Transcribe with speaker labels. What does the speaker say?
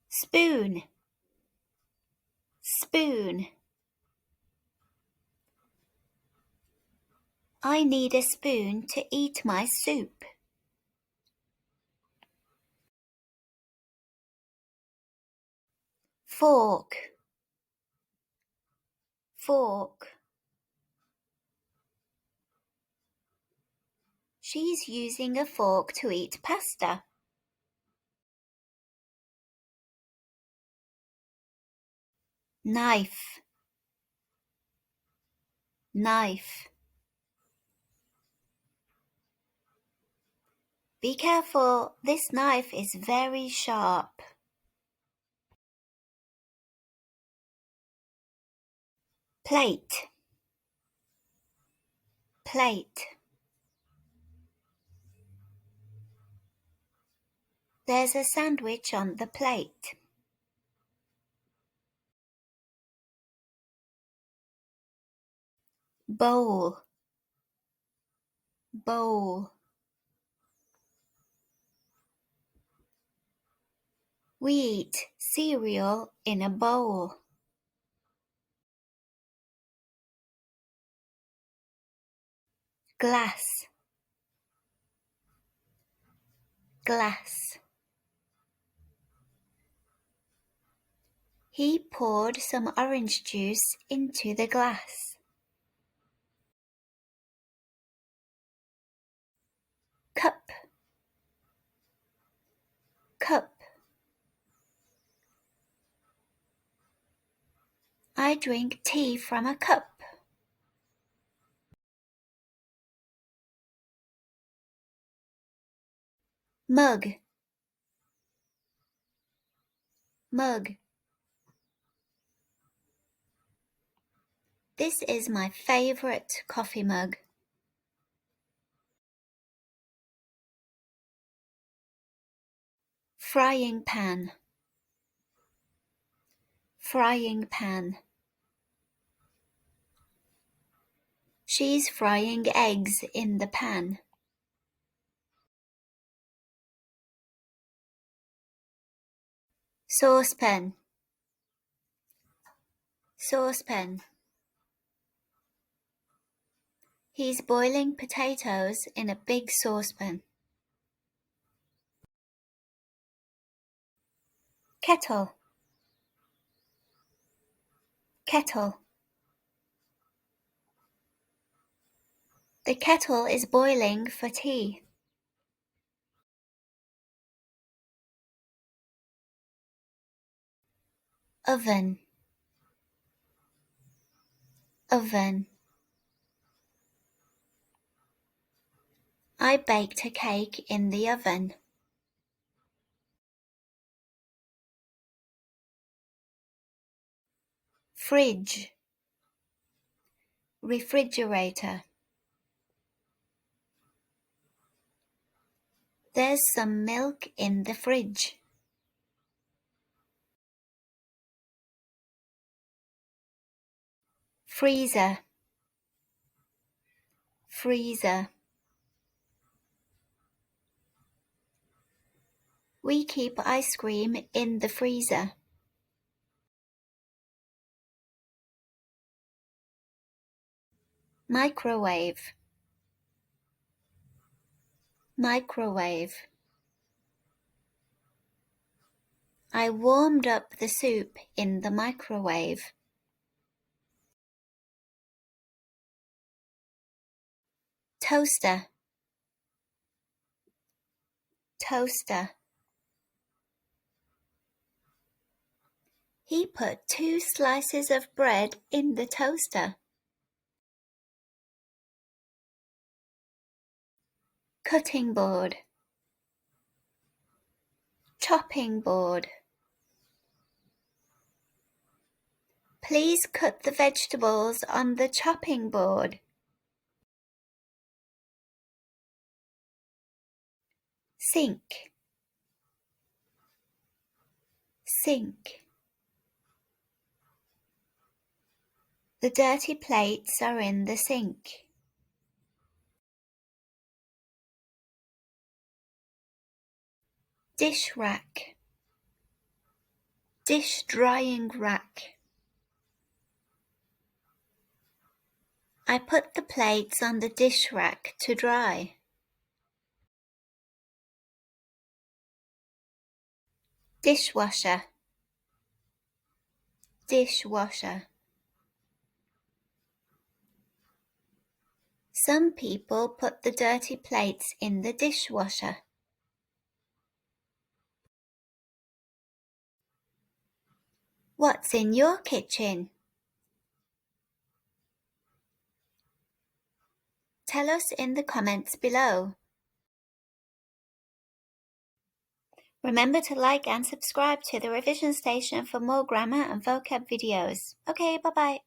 Speaker 1: spoon, spoon. I need a spoon to eat my soup. Fork, fork. She's using a fork to eat pasta. Knife, knife. Be careful, this knife is very sharp. Plate, plate. There's a sandwich on the plate. Bowl, bowl. We eat cereal in a bowl. Glass, glass. He poured some orange juice into the glass. Cup, cup. I drink tea from a cup. Mug, mug. This is my favorite coffee mug. Frying pan, frying pan. She's frying eggs in the pan. Saucepan, saucepan. He's boiling potatoes in a big saucepan. Kettle, kettle. The kettle is boiling for tea. Oven, oven. I baked a cake in the oven. Fridge, refrigerator. There's some milk in the fridge. Freezer, freezer. We keep ice cream in the freezer. Microwave, microwave. I warmed up the soup in the microwave. Toaster, toaster. He put 2 slices of bread in the toaster. Cutting board, chopping board. Please cut the vegetables on the chopping board. Sink, sink. The dirty plates are in the sink. Dish rack, Dish drying rack. I put the plates on the dish rack to dry. Dishwasher. Dishwasher. Some people put the dirty plates in the dishwasher. What's in your kitchen? Tell us in the comments below. Remember to like and subscribe to the Revision Station for more grammar and vocab videos. Okay, bye-bye.